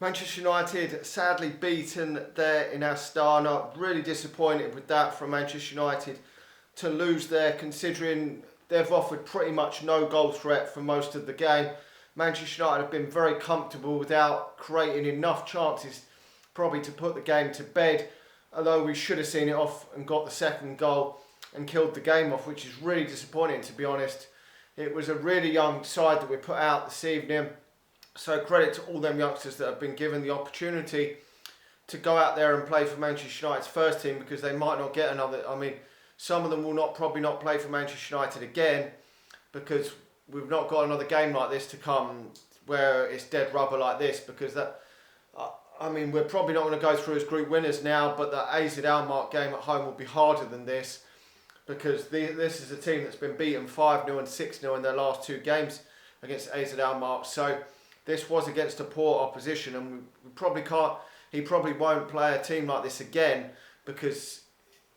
Manchester United sadly beaten there in Astana. Really disappointed with that from Manchester United to lose there, considering they've offered pretty much no goal threat for most of the game. Manchester United have been very comfortable without creating enough chances probably to put the game to bed, although we should have seen it off and got the second goal and killed the game off, which is really disappointing, to be honest. It was a really young side that we put out this evening. So credit to all them youngsters that have been given the opportunity to go out there and play for Manchester United's first team, because they might not get another. I mean, some of them will probably not play for Manchester United again, because we've not got another game like this to come where it's dead rubber like this. Because we're probably not going to go through as group winners now, but the AZ Alkmaar game at home will be harder than this, because this is a team that's been beaten 5-0 and 6-0 in their last two games against AZ Alkmaar. So this was against a poor opposition, and we probably can't. He probably won't play a team like this again, because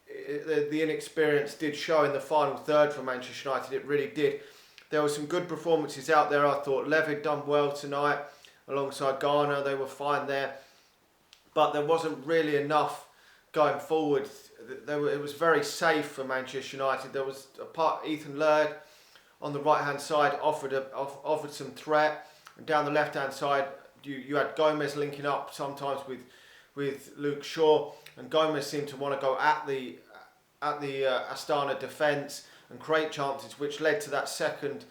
the inexperience did show in the final third for Manchester United. It really did. There were some good performances out there. I thought Levitt done well tonight alongside Garner. They were fine there, but there wasn't really enough going forward. It was very safe for Manchester United. There was a part Ethan Lingard on the right hand side offered some threat. And down the left-hand side, you had Gomez linking up sometimes with Luke Shaw, and Gomez seemed to want to go at the Astana defence and create chances, which led to that second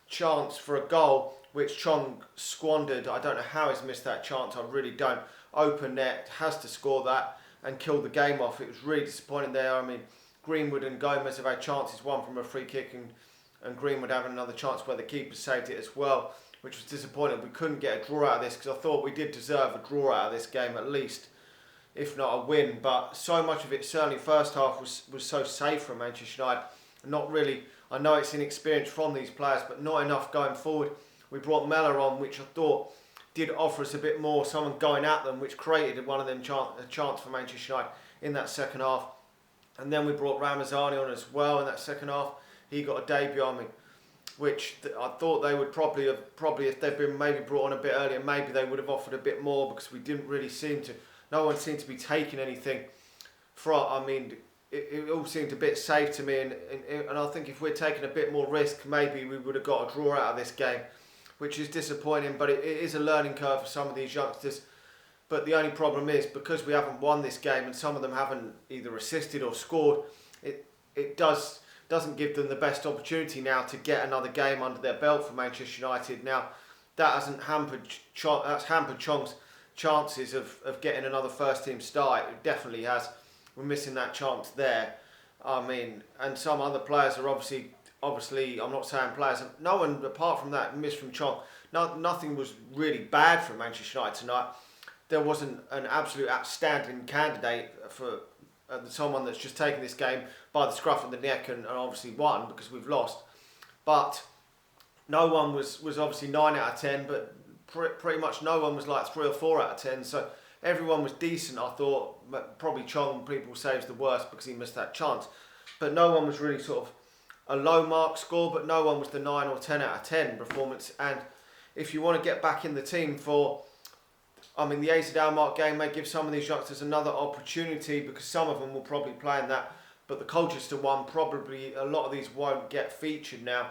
chance for a goal, which Chong squandered. I don't know how he's missed that chance. I really don't. Open net, has to score that and kill the game off. It was really disappointing there. I mean, Greenwood and Gomez have had chances, one from a free kick and Greenwood having another chance where the keeper saved it as well, which was disappointing. We couldn't get a draw out of this, because I thought we did deserve a draw out of this game at least, if not a win. But so much of it, certainly first half, was so safe from Manchester United. Not really, I know it's inexperience from these players, but not enough going forward. We brought Mellor on, which I thought did offer us a bit more, someone going at them, which created one of them a chance for Manchester United in that second half. And then we brought Ramazani on as well in that second half. He got a debut on me, which I thought they would probably if they'd been maybe brought on a bit earlier, maybe they would have offered a bit more, because we didn't really seem to. No one seemed to be taking anything from. I mean, it all seemed a bit safe to me, and I think if we're taking a bit more risk, maybe we would have got a draw out of this game, which is disappointing. But it is a learning curve for some of these youngsters. But the only problem is, because we haven't won this game and some of them haven't either assisted or scored, it doesn't give them the best opportunity now to get another game under their belt for Manchester United. Now, that's hampered Chong's chances of getting another first team start. It definitely has. We're missing that chance there. I mean, and some other players are obviously, I'm not saying players, no one apart from that missed from Chong. Nothing was really bad from Manchester United tonight. There wasn't an absolute outstanding candidate for someone that's just taken this game by the scruff of the neck and obviously won, because we've lost. But no one was obviously 9 out of 10, but pretty much no one was like 3 or 4 out of 10. So everyone was decent, I thought. Probably Chong, people say, is the worst because he missed that chance. But no one was really sort of a low mark score, but no one was the 9 or 10 out of 10 performance. And if you want to get back in the team for, the AZ Alkmaar game may give some of these youngsters another opportunity, because some of them will probably play in that. But the Colchester one, probably a lot of these won't get featured now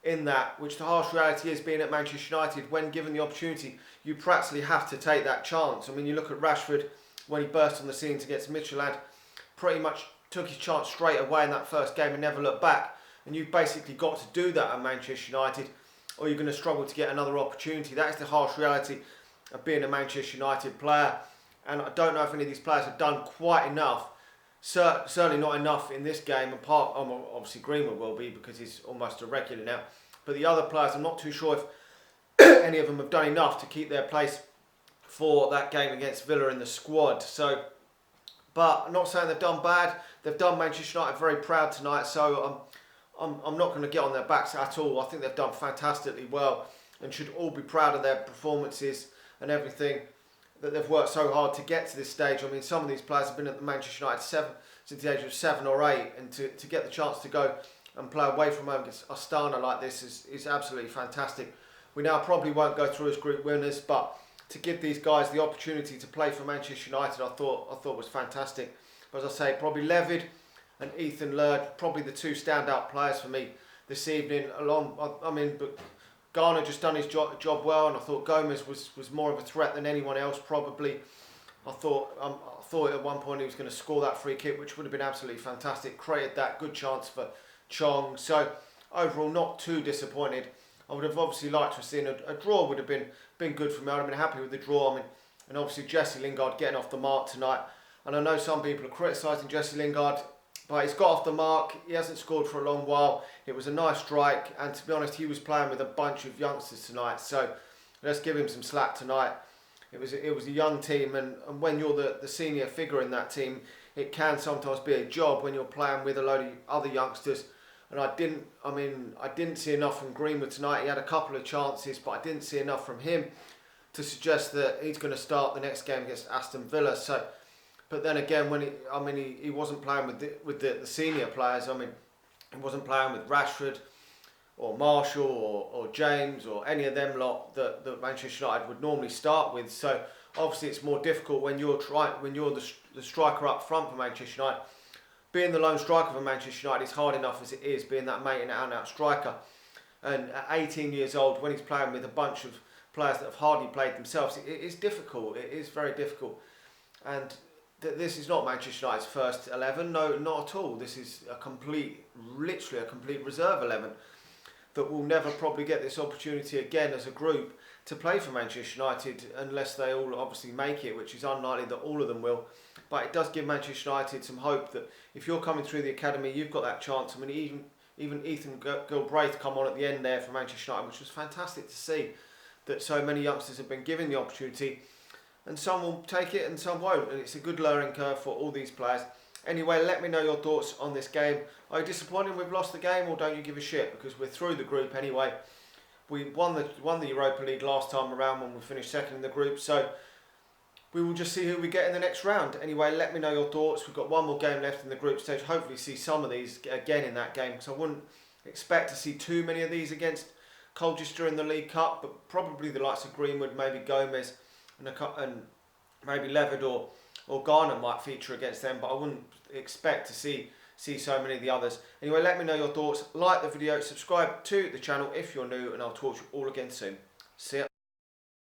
in that, which the harsh reality is, being at Manchester United, when given the opportunity, you practically have to take that chance. I mean, you look at Rashford when he burst on the scene against Midtjylland, pretty much took his chance straight away in that first game and never looked back. And you've basically got to do that at Manchester United, or you're going to struggle to get another opportunity. That is the harsh reality of being a Manchester United player. And I don't know if any of these players have done quite enough. Certainly not enough in this game. Apart, obviously Greenwood will be, because he's almost a regular now. But the other players, I'm not too sure if any of them have done enough to keep their place for that game against Villa in the squad. So, but I'm not saying they've done bad. They've done Manchester United very proud tonight. So I'm not going to get on their backs at all. I think they've done fantastically well and should all be proud of their performances and everything that they've worked so hard to get to this stage. I mean, some of these players have been at the Manchester United since the age of 7 or 8, and to get the chance to go and play away from home against Astana like this is absolutely fantastic. We now probably won't go through as group winners, but to give these guys the opportunity to play for Manchester United, I thought was fantastic. But as I say, probably Levid and Ethan Lingard, probably the two standout players for me this evening. But Garner just done his job well, and I thought Gomez was more of a threat than anyone else probably. I thought at one point he was going to score that free kick, which would have been absolutely fantastic. Created that good chance for Chong. So overall, not too disappointed. I would have obviously liked to have seen a draw. Would have been good for me. I'd have been happy with the draw. And obviously Jesse Lingard getting off the mark tonight. And I know some people are criticising Jesse Lingard, but he's got off the mark. He hasn't scored for a long while. It was a nice strike, and to be honest, he was playing with a bunch of youngsters tonight. So let's give him some slack tonight. It was a young team, and when you're the senior figure in that team, it can sometimes be a job when you're playing with a load of other youngsters. And I didn't see enough from Greenwood tonight. He had a couple of chances, but I didn't see enough from him to suggest that he's going to start the next game against Aston Villa. So, but then again, he wasn't playing with the senior players. He wasn't playing with Rashford or Marshall or James or any of them lot that Manchester United would normally start with. So obviously it's more difficult when you're the striker up front for Manchester United. Being the lone striker for Manchester United is hard enough as it is, being that mate and out striker. And at 18 years old, when he's playing with a bunch of players that have hardly played themselves, it is difficult. It is very difficult. And this is not Manchester United's first 11. No, not at all. This is literally a complete reserve 11 that will never probably get this opportunity again as a group to play for Manchester United unless they all obviously make it, which is unlikely that all of them will. But it does give Manchester United some hope that if you're coming through the academy, you've got that chance. Even Ethan Gilbraith come on at the end there for Manchester United, which was fantastic to see that so many youngsters have been given the opportunity, and some will take it and some won't, and it's a good learning curve for all these players. Anyway, let me know your thoughts on this game. Are you disappointed we've lost the game, or don't you give a shit? Because we're through the group anyway. We won the Europa League last time around when we finished second in the group, so we will just see who we get in the next round. Anyway, let me know your thoughts. We've got one more game left in the group stage. Hopefully see some of these again in that game, because I wouldn't expect to see too many of these against Colchester in the League Cup, but probably the likes of Greenwood, maybe Gomez, and maybe Levid or Garner might feature against them, but I wouldn't expect to see so many of the others. Anyway, let me know your thoughts. Like the video, subscribe to the channel if you're new, and I'll talk to you all again soon. See ya.